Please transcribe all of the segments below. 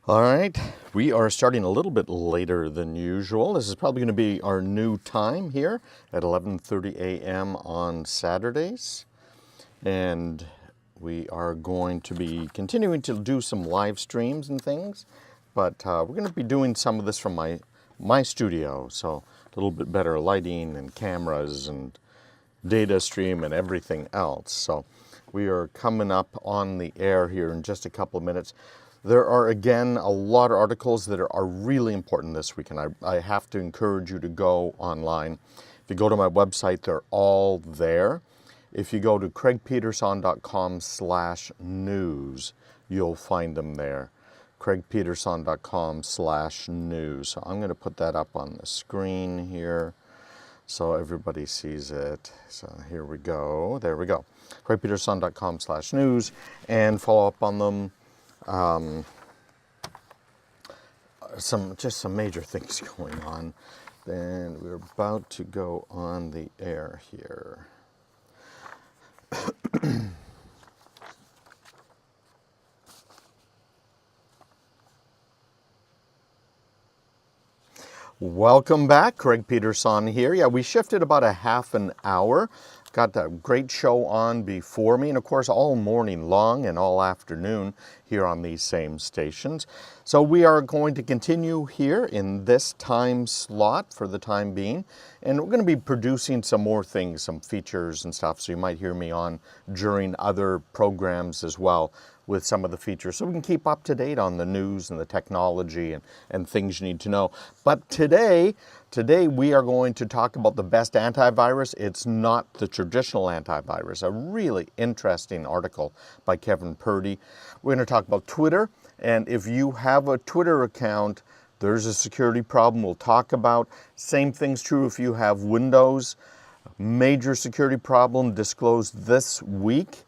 All right, we are starting a little bit later than usual. This is probably going to be our new time here at 11:30 a.m. on Saturdays. And we are going to be continuing to do some live streams and things, but we're going to be doing some of this from my studio, so a little bit better lighting and cameras and data stream and everything else. So we are coming up on the air here in just a couple of minutes. There are, again, a lot of articles that are really important this week, and I have to encourage you to go online. If you go to my website, they're all there. If you go to craigpeterson.com/news, you'll find them there. craigpeterson.com/news. So I'm going to put that up on the screen here so everybody sees it. So here we go. There we go. craigpeterson.com/news, and follow up on them. Some major things going on. Then we're about to go on the air here. Welcome back, Craig Peterson here. Yeah, we shifted about a half an hour. Got a great show on before me, and of course all morning long and all afternoon here on these same stations. So we are going to continue here in this time slot for the time being, and we're going to be producing some more things, some features and stuff, so you might hear me on during other programs as well with some of the features, so we can keep up to date on the news and the technology and things you need to know. But today we are going to talk about the best antivirus. It's not the traditional antivirus. A really interesting article by Kevin Purdy. We're going to talk about Twitter, and if you have a Twitter account, there's a security problem we'll talk about. Same thing's true if you have Windows. Major security problem disclosed this week.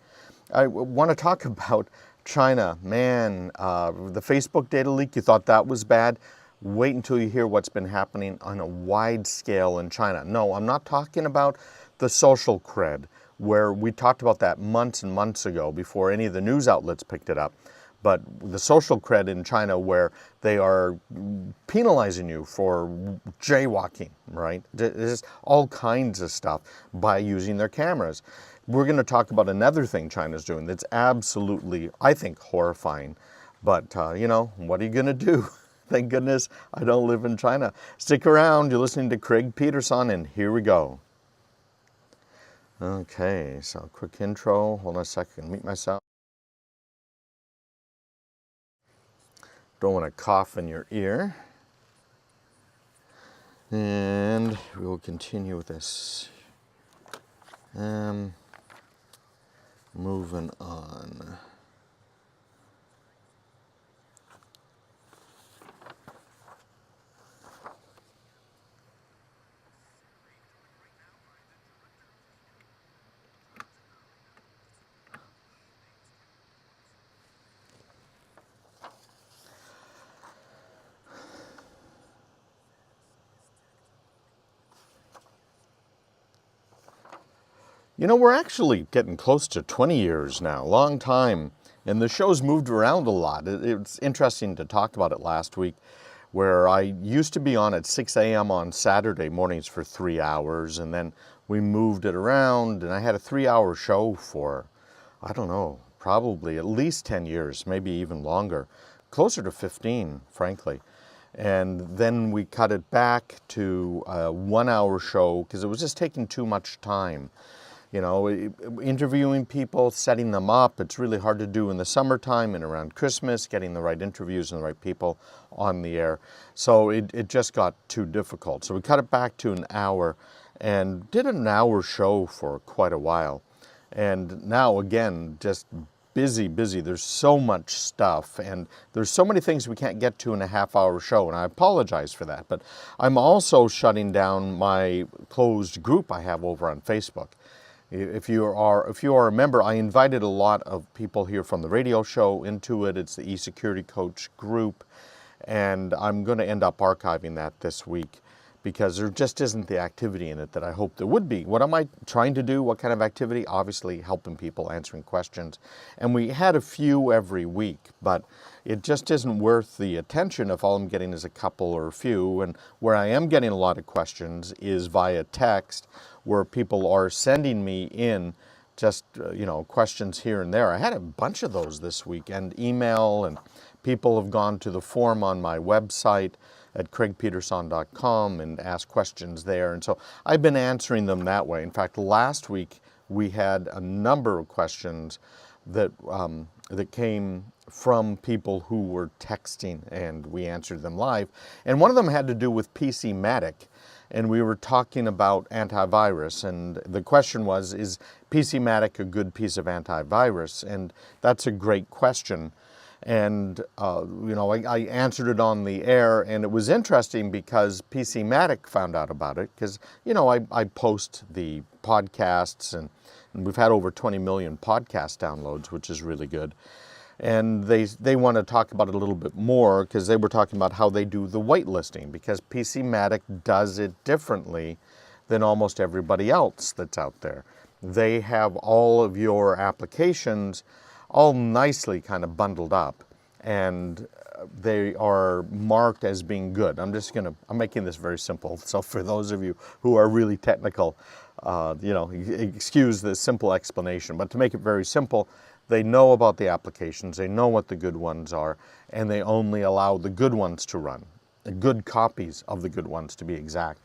I want to talk about China. Man, the Facebook data leak, you thought that was bad? Wait until you hear what's been happening on a wide scale in China. No, I'm not talking about the social cred, where we talked about that months and months ago before any of the news outlets picked it up. But the social cred in China, where they are penalizing you for jaywalking, right? There's all kinds of stuff by using their cameras. We're going to talk about another thing China's doing that's absolutely, I think, horrifying. But, you know, what are you going to do? Thank goodness I don't live in China. Stick around. You're listening to Craig Peterson, and here we go. Okay, so quick intro. Hold on a second. Mute myself. Don't want to cough in your ear. And we will continue with this. Moving on. You know, we're actually getting close to 20 years now, long time, and the show's moved around a lot. It's interesting to talk about it last week, where I used to be on at 6 a.m. on Saturday mornings for 3 hours, and then we moved it around, and I had a 3-hour show for, I don't know, probably at least 10 years, maybe even longer, closer to 15, frankly. And then we cut it back to a 1-hour show because it was just taking too much time. You know, interviewing people, setting them up, it's really hard to do in the summertime and around Christmas, getting the right interviews and the right people on the air. So it just got too difficult. So we cut it back to an hour and did an hour show for quite a while. And now, again, just busy. There's so much stuff, and there's so many things we can't get to in a half-hour show, and I apologize for that. But I'm also shutting down my closed group I have over on Facebook. If you are a member, I invited a lot of people here from the radio show into it. It's the eSecurity Coach group, and I'm going to end up archiving that this week because there just isn't the activity in it that I hope there would be. What am I trying to do? What kind of activity? Obviously helping people, answering questions. And we had a few every week, but it just isn't worth the attention if all I'm getting is a couple or a few. And where I am getting a lot of questions is via text, where people are sending me in just, questions here and there. I had a bunch of those this week, and email, and people have gone to the form on my website at craigpeterson.com and asked questions there. And so I've been answering them that way. In fact, last week we had a number of questions that came from people who were texting, and we answered them live. And one of them had to do with PCmatic. And we were talking about antivirus, and the question was, is PCmatic a good piece of antivirus? And that's a great question. And, I answered it on the air, and it was interesting because PCmatic found out about it, because, I post the podcasts, and we've had over 20 million podcast downloads, which is really good. And they want to talk about it a little bit more, because they were talking about how they do the whitelisting, because PCmatic does it differently than almost everybody else that's out there. They have all of your applications all nicely kind of bundled up, and they are marked as being good. I'm making this very simple. So for those of you who are really technical, excuse the simple explanation, but to make it very simple, they know about the applications, they know what the good ones are, and they only allow the good ones to run, the good copies of the good ones to be exact.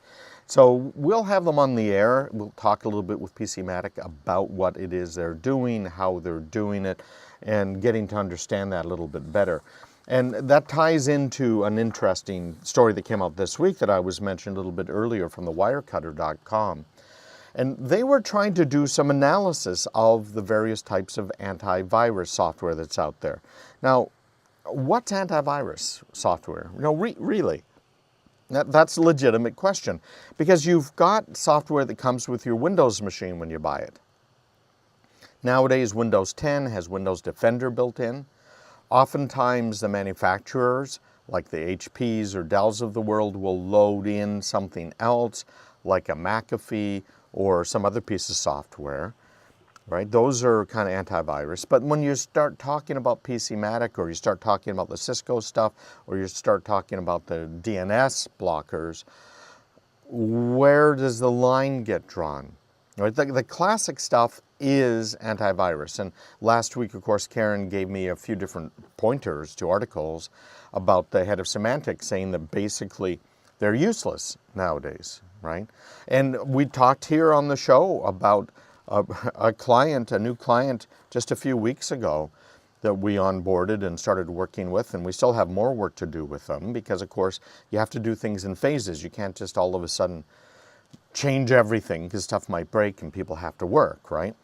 So we'll have them on the air. We'll talk a little bit with PCmatic about what it is they're doing, how they're doing it, and getting to understand that a little bit better. And that ties into an interesting story that came out this week that I was mentioning a little bit earlier from the Wirecutter.com. And they were trying to do some analysis of the various types of antivirus software that's out there. Now, what's antivirus software? Really? That's a legitimate question, because you've got software that comes with your Windows machine when you buy it. Nowadays, Windows 10 has Windows Defender built in. Oftentimes, the manufacturers, like the HPs or Dells of the world, will load in something else, like a McAfee or some other piece of software, right? Those are kind of antivirus. But when you start talking about PCmatic, or you start talking about the Cisco stuff, or you start talking about the DNS blockers, where does the line get drawn? Right? The classic stuff is antivirus. And last week, of course, Karen gave me a few different pointers to articles about the head of Symantec saying that basically they're useless nowadays, right? And we talked here on the show about a new client just a few weeks ago that we onboarded and started working with, and we still have more work to do with them, because of course you have to do things in phases. You can't just all of a sudden change everything, because stuff might break and people have to work, right?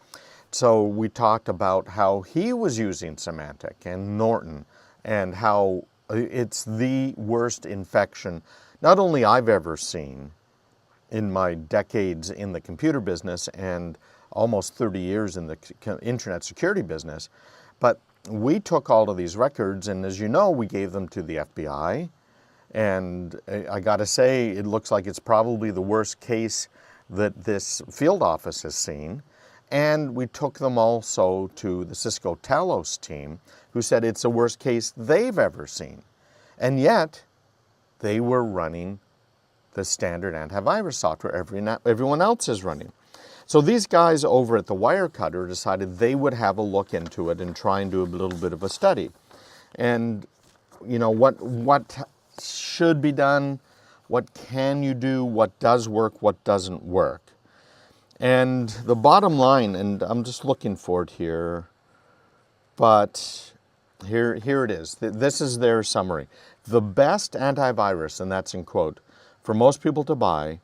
So we talked about how he was using Symantec and Norton, and how it's the worst infection not only I've ever seen in my decades in the computer business and almost 30 years in the internet security business, but we took all of these records, and as you know, we gave them to the FBI. And I got to say, it looks like it's probably the worst case that this field office has seen. And we took them also to the Cisco Talos team, who said it's the worst case they've ever seen. And yet, they were running the standard antivirus software everyone else is running. So these guys over at the Wirecutter decided they would have a look into it and try and do a little bit of a study. And, what should be done, what can you do, what does work, what doesn't work. And the bottom line, and I'm just looking for it here, but here it is. This is their summary. The best antivirus, and that's in quote, for most people to buy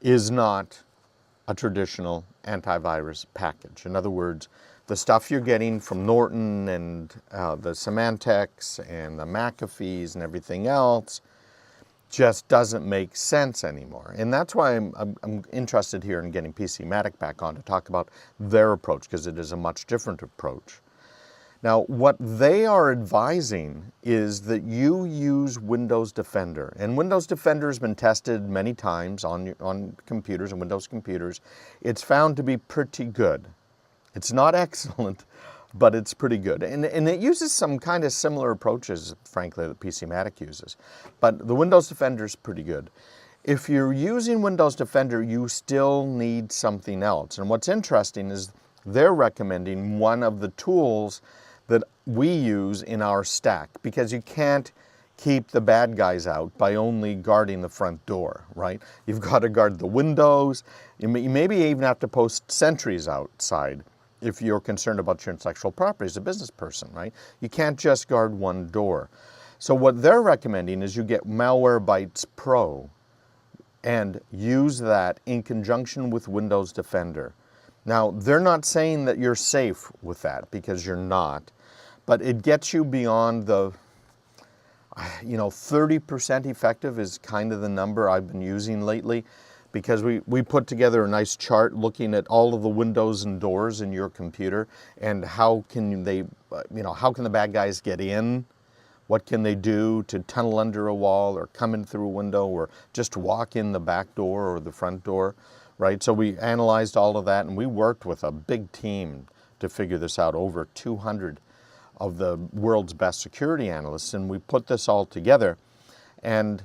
is not a traditional antivirus package. In other words, the stuff you're getting from Norton and the Symantecs and the McAfees and everything else just doesn't make sense anymore. And that's why I'm interested here in getting PCmatic back on to talk about their approach, because it is a much different approach. Now, what they are advising is that you use Windows Defender. And Windows Defender has been tested many times on computers and Windows computers. It's found to be pretty good. It's not excellent, but it's pretty good. And it uses some kind of similar approaches, frankly, that PCmatic uses. But the Windows Defender is pretty good. If you're using Windows Defender, you still need something else. And what's interesting is they're recommending one of the tools that we use in our stack, because you can't keep the bad guys out by only guarding the front door, right? You've got to guard the windows. You maybe even have to post sentries outside if you're concerned about your intellectual property as a business person, right? You can't just guard one door. So what they're recommending is you get Malwarebytes Pro and use that in conjunction with Windows Defender. Now, they're not saying that you're safe with that, because you're not, but it gets you beyond the, 30% effective is kind of the number I've been using lately, because we put together a nice chart looking at all of the windows and doors in your computer and how can they, how can the bad guys get in? What can they do to tunnel under a wall or come in through a window or just walk in the back door or the front door, right? So we analyzed all of that, and we worked with a big team to figure this out, over 200 of the world's best security analysts, and we put this all together, and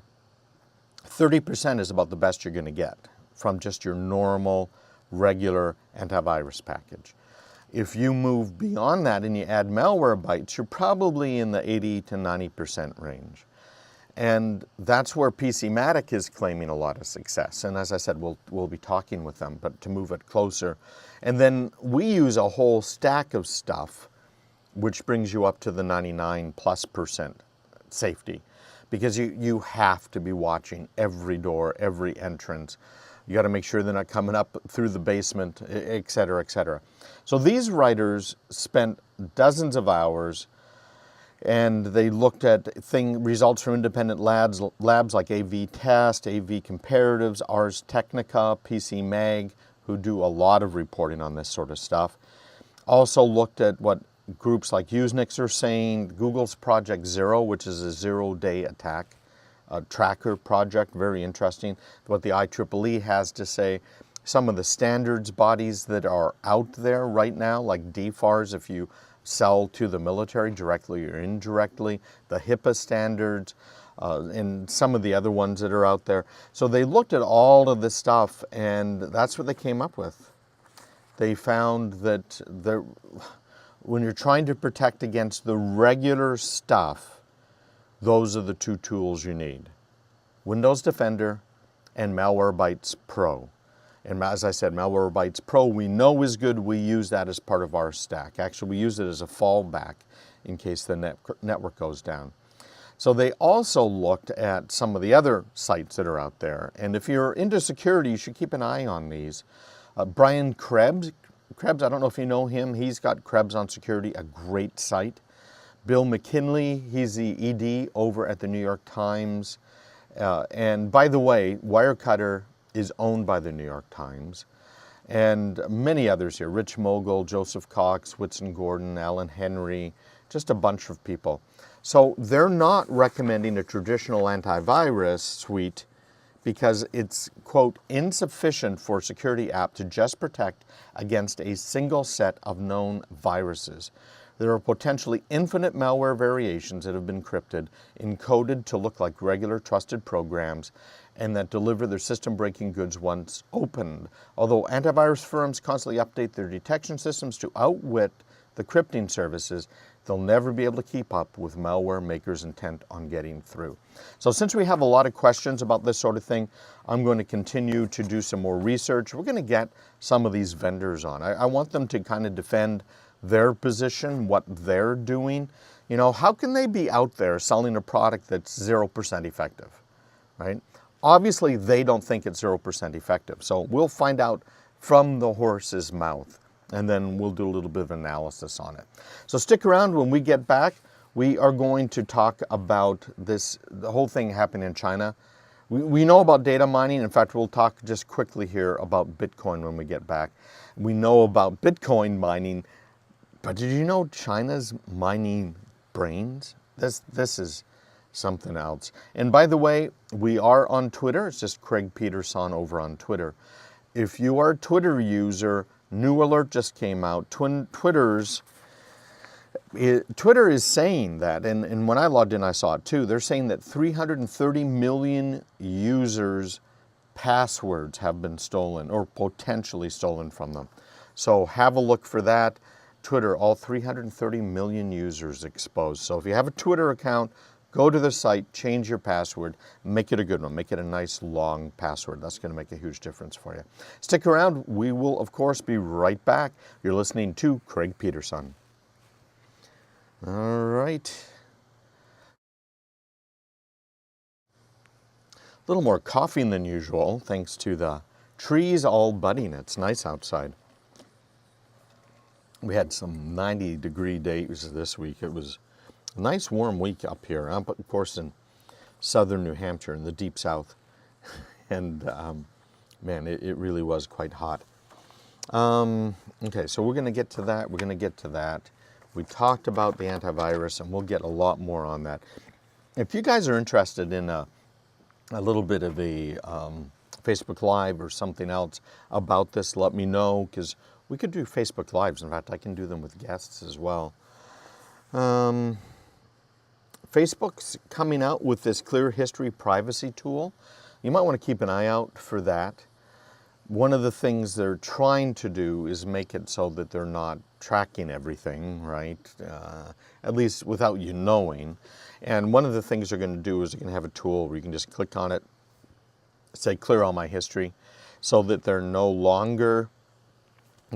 30% is about the best you're going to get from just your normal, regular antivirus package. If you move beyond that and you add Malwarebytes, you're probably in the 80 to 90% range. And that's where PCmatic is claiming a lot of success. And as I said, we'll be talking with them, but to move it closer. And then we use a whole stack of stuff, which brings you up to the 99+% safety, because you have to be watching every door, every entrance. You got to make sure they're not coming up through the basement, et cetera, et cetera. So these writers spent dozens of hours, and they looked at results from independent labs like AV-Test, AV-Comparatives, Ars Technica, PCMag, who do a lot of reporting on this sort of stuff. Also looked at what groups like Usenix are saying, Google's Project Zero, which is a zero-day attack tracker project, very interesting. What the IEEE has to say, some of the standards bodies that are out there right now, like DFARS, if you sell to the military directly or indirectly, the HIPAA standards, and some of the other ones that are out there. So they looked at all of this stuff, and that's what they came up with. They found that when you're trying to protect against the regular stuff, those are the two tools you need: Windows Defender and Malwarebytes Pro. And as I said, Malwarebytes Pro we know is good. We use that as part of our stack. Actually, we use it as a fallback in case the network goes down. So they also looked at some of the other sites that are out there. And if you're into security, you should keep an eye on these. Brian Krebs, I don't know if you know him. He's got Krebs on Security, a great site. Bill McKinley, he's the ED over at the New York Times. And by the way, Wirecutter is owned by the New York Times. And many others here: Rich Mogul, Joseph Cox, Whitson Gordon, Alan Henry, just a bunch of people. So they're not recommending a traditional antivirus suite because it's, quote, insufficient for a security app to just protect against a single set of known viruses. There are potentially infinite malware variations that have been encoded to look like regular trusted programs, and that deliver their system-breaking goods once opened. Although antivirus firms constantly update their detection systems to outwit the crypting services, they'll never be able to keep up with malware makers' intent on getting through. So since we have a lot of questions about this sort of thing, I'm going to continue to do some more research. We're going to get some of these vendors on. I want them to kind of defend their position, what they're doing. How can they be out there selling a product that's 0% effective, right? Obviously, they don't think it's 0% effective. So we'll find out from the horse's mouth, and then we'll do a little bit of analysis on it. So stick around. When we get back, we are going to talk about the whole thing happening in China. We know about data mining. In fact, we'll talk just quickly here about Bitcoin when we get back. We know about Bitcoin mining But did you know China's mining brains? This is something else. And by the way, we are on Twitter. It's just Craig Peterson over on Twitter. If you are a Twitter user, new alert just came out. Twitter is saying that, and when I logged in, I saw it too. They're saying that 330 million users' passwords have been stolen or potentially stolen from them. So have a look for that. Twitter, all 330 million users exposed. So if you have a Twitter account, go to the site, change your password, make it a good one. Make it a nice long password. That's going to make a huge difference for you. Stick around. We will, of course, be right back. You're listening to Craig Peterson. All right. A little more coughing than usual, thanks to the trees all budding. It's nice outside. We had some 90-degree days this week. It was a nice warm week up here. I'm, of course, in southern New Hampshire, in the deep south. And, man, it really was quite hot. Okay, so we're going to get to that. We're going to get to that. We talked about the antivirus, and we'll get a lot more on that. If you guys are interested in a little bit of a Facebook Live or something else about this, let me know, because we could do Facebook Lives. In fact, I can do them with guests as well. Facebook's coming out with this Clear History privacy tool. You might want to keep an eye out for that. One of the things they're trying to do is make it so that they're not tracking everything, right? At least without you knowing. And one of the things they're going to do is they're going to have a tool where you can just click on it, say clear all my history, so that they're no longer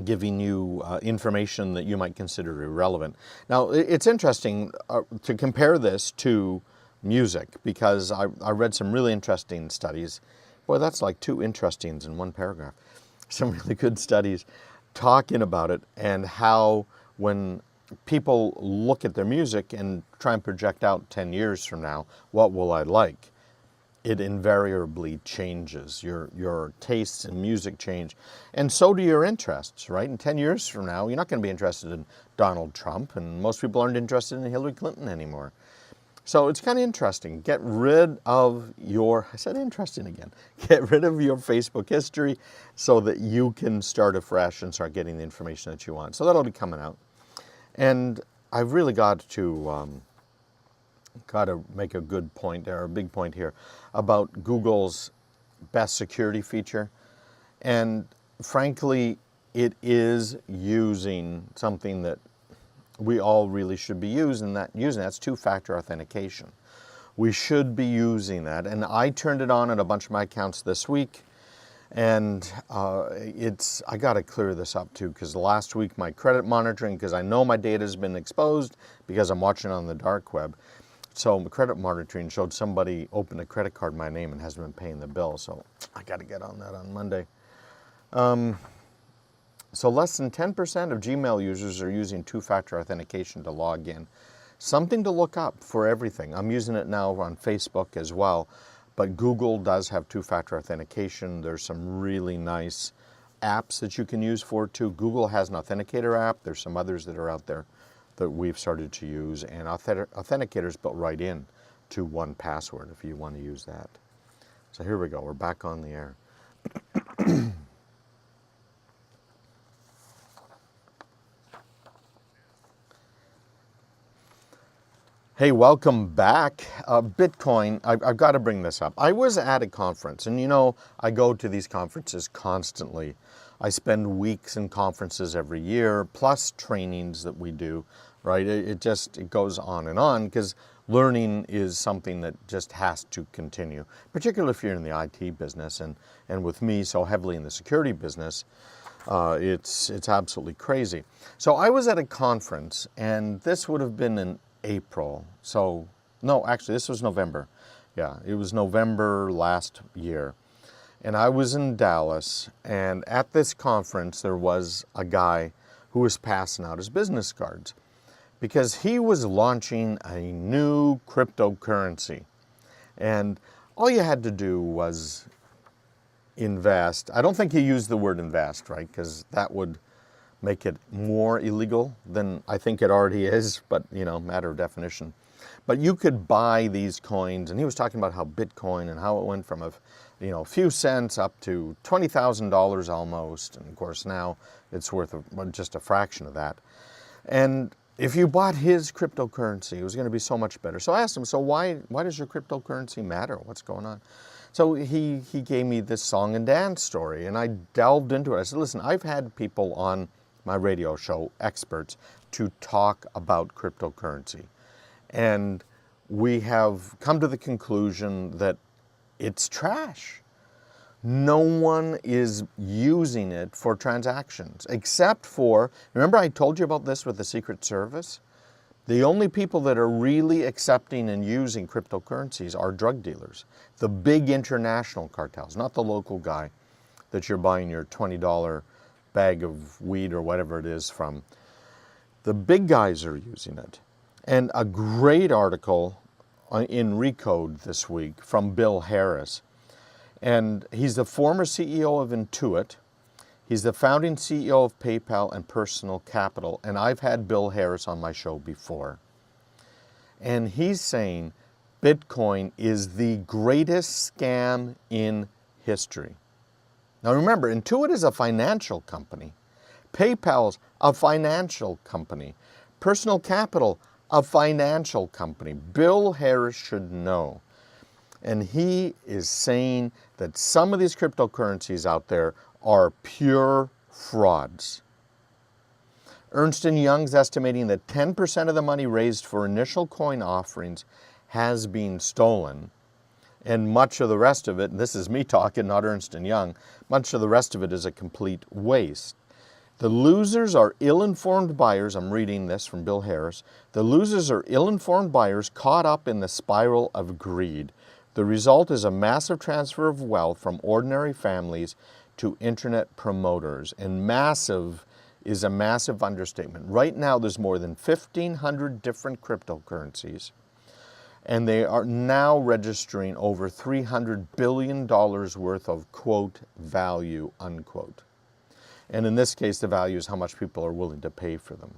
giving you information that you might consider irrelevant. Now, it's interesting to compare this to music, because I read some really interesting studies. Boy, that's like two interestings in one paragraph. Some really good studies talking about it, and how when people look at their music and try and project out 10 years from now, what will I like? It invariably changes. Your tastes in music change, and so do your interests, right? In 10 years from now, you're not going to be interested in Donald Trump, and most people aren't interested in Hillary Clinton anymore. So it's kind of interesting. Get rid of your, I said interesting again, get rid of your Facebook history so that you can start afresh and start getting the information that you want. So that'll be coming out. And I've really got to make a good point, or a big point here, about Google's best security feature. And frankly, it is using something that we all really should be using. That's two-factor authentication. We should be using that. And I turned it on a bunch of my accounts this week. And I got to clear this up too, because last week my credit monitoring, because I know my data has been exposed because I'm watching on the dark web. So my credit monitoring showed somebody opened a credit card in my name and hasn't been paying the bill. So I got to get on that on Monday. So less than 10% of Gmail users are using two-factor authentication to log in. Something to look up for everything. I'm using it now on Facebook as well. But Google does have two-factor authentication. There's some really nice apps that you can use for it too. Google has an authenticator app. There's some others that are out there that we've started to use, and authenticators built right in to 1Password if you want to use that. So here we go. We're back on the air. Hey, welcome back. Bitcoin, I've got to bring this up. I was at a conference, and you know, I go to these conferences constantly. I spend weeks in conferences every year, plus trainings that we do, right? It goes on, because learning is something that just has to continue, particularly if you're in the IT business, and with me so heavily in the security business, it's absolutely crazy. So I was at a conference, and this would have been in April. So, no, actually, this was November. Yeah, it was November last year. And I was in Dallas, and at this conference, there was a guy who was passing out his business cards because he was launching a new cryptocurrency. And all you had to do was invest. I don't think he used the word invest, right? Because that would make it more illegal than I think it already is, but matter of definition. But you could buy these coins, and he was talking about how Bitcoin and how it went from a few cents up to $20,000 almost, and of course now it's worth just a fraction of that. And if you bought his cryptocurrency, it was going to be so much better. So I asked him, so why does your cryptocurrency matter? What's going on? So he gave me this song and dance story, and I delved into it. I said, listen, I've had people on my radio show, experts, to talk about cryptocurrency. And we have come to the conclusion that it's trash. No one is using it for transactions, except for, remember I told you about this with the Secret Service? The only people that are really accepting and using cryptocurrencies are drug dealers. The big international cartels, not the local guy that you're buying your $20 bag of weed or whatever it is from. The big guys are using it. And a great article in Recode this week from Bill Harris. And he's the former CEO of Intuit. He's the founding CEO of PayPal and Personal Capital. And I've had Bill Harris on my show before. And he's saying Bitcoin is the greatest scam in history. Now remember, Intuit is a financial company. PayPal's a financial company. Personal Capital, a financial company. Bill Harris should know. And he is saying that some of these cryptocurrencies out there are pure frauds. Ernst & Young's estimating that 10% of the money raised for initial coin offerings has been stolen. And much of the rest of it, and this is me talking, not Ernst & Young, much of the rest of it is a complete waste. The losers are ill-informed buyers. I'm reading this from Bill Harris. The losers are ill-informed buyers caught up in the spiral of greed. The result is a massive transfer of wealth from ordinary families to internet promoters. And massive is a massive understatement. Right now, there's more than 1,500 different cryptocurrencies, and they are now registering over $300 billion worth of, quote, value, unquote. And in this case, the value is how much people are willing to pay for them.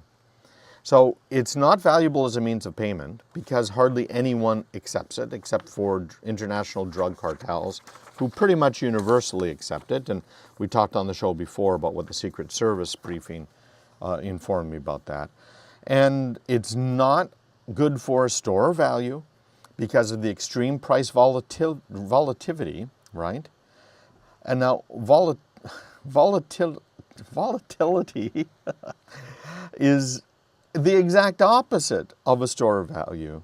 So it's not valuable as a means of payment because hardly anyone accepts it except for international drug cartels who pretty much universally accept it. And we talked on the show before about what the Secret Service briefing informed me about that. And it's not good for a store of value because of the extreme price volatility, right? And now volatility is the exact opposite of a store of value.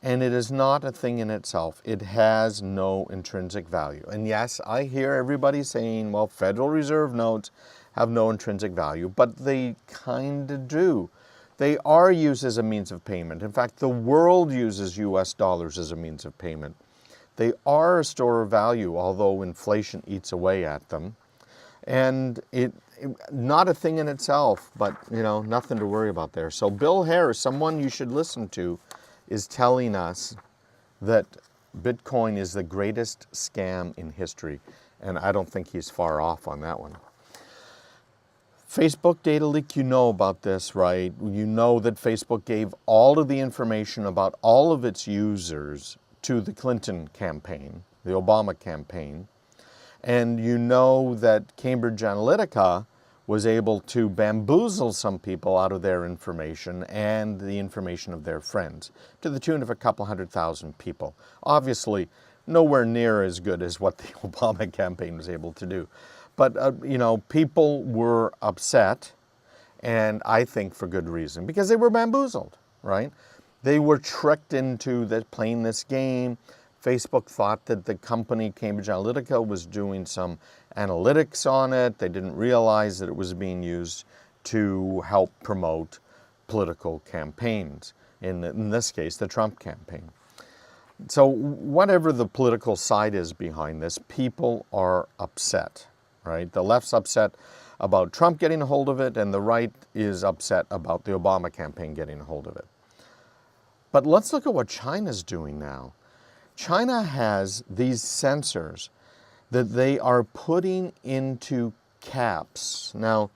And it is not a thing in itself. It has no intrinsic value. And yes, I hear everybody saying, well, Federal Reserve notes have no intrinsic value, but they kind of do. They are used as a means of payment. In fact, the world uses US dollars as a means of payment. They are a store of value, although inflation eats away at them. And not a thing in itself, but nothing to worry about there. So Bill Harris, someone you should listen to, is telling us that Bitcoin is the greatest scam in history. And I don't think he's far off on that one. Facebook data leak, you know about this, right? You know that Facebook gave all of the information about all of its users to the Clinton campaign, the Obama campaign. And you know that Cambridge Analytica was able to bamboozle some people out of their information and the information of their friends to the tune of a couple 100,000 people. Obviously, nowhere near as good as what the Obama campaign was able to do. But, people were upset, and I think for good reason, because they were bamboozled, right? They were tricked into playing this game. Facebook thought that the company Cambridge Analytica was doing some analytics on it. They didn't realize that it was being used to help promote political campaigns, in this case, the Trump campaign. So whatever the political side is behind this, people are upset, right? The left's upset about Trump getting a hold of it, and the right is upset about the Obama campaign getting a hold of it. But let's look at what China's doing now. China has these sensors that they are putting into caps. Now,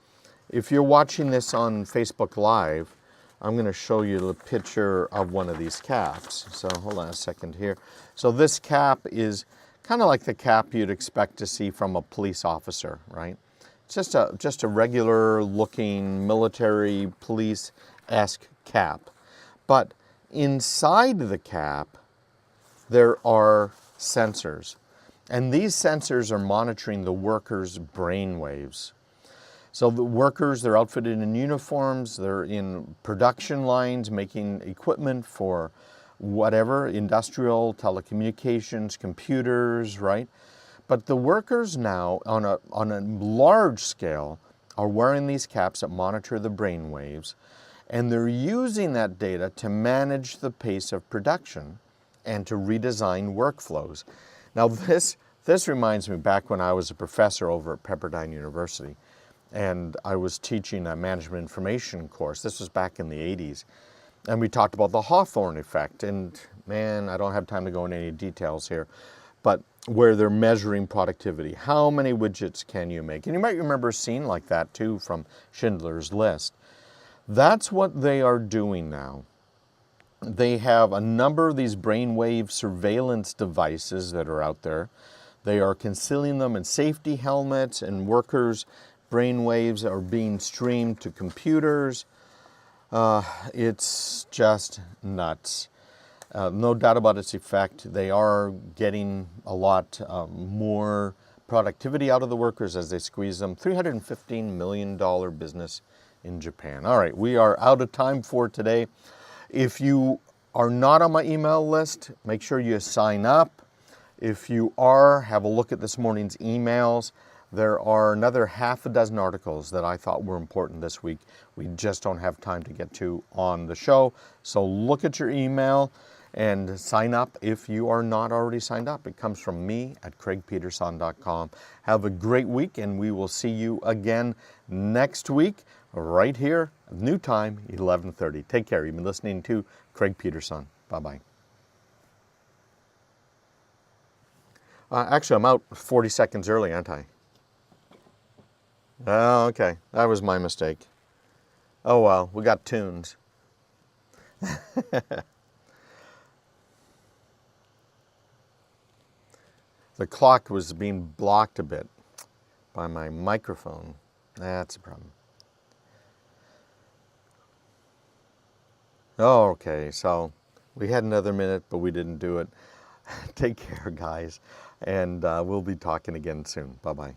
If you're watching this on Facebook Live, I'm going to show you the picture of one of these caps. So hold on a second here. So this cap is kind of like the cap you'd expect to see from a police officer, right? It's just a regular looking military police-esque cap. But inside the cap, there are sensors. And these sensors are monitoring the workers' brain waves. So the workers, they're outfitted in uniforms, they're in production lines making equipment for whatever, industrial, telecommunications, computers, right? But the workers now, on a large scale, are wearing these caps that monitor the brain waves, and they're using that data to manage the pace of production and to redesign workflows. Now this reminds me back when I was a professor over at Pepperdine University, and I was teaching a management information course. This was back in the 80s. And we talked about the Hawthorne effect. And man, I don't have time to go into any details here, but where they're measuring productivity. How many widgets can you make? And you might remember a scene like that too from Schindler's List. That's what they are doing now. They have a number of these brainwave surveillance devices that are out there. They are concealing them in safety helmets, and workers' brainwaves are being streamed to computers. It's just nuts. No doubt about its effect. They are getting a lot more productivity out of the workers as they squeeze them. $315 million business in Japan. All right, we are out of time for today. If you are not on my email list, make sure you sign up. If you are, have a look at this morning's emails. There are another half a dozen articles that I thought were important this week. We just don't have time to get to on the show. So look at your email and sign up if you are not already signed up. It comes from me at craigpeterson.com. Have a great week, and we will see you again next week right here, new time, 11:30. Take care. You've been listening to Craig Peterson. Bye-bye. Actually, I'm out 40 seconds early, aren't I? Oh, okay. That was my mistake. Oh, well, we got tunes. The clock was being blocked a bit by my microphone. That's a problem. Oh, okay. So we had another minute, but we didn't do it. Take care, guys. And we'll be talking again soon. Bye-bye.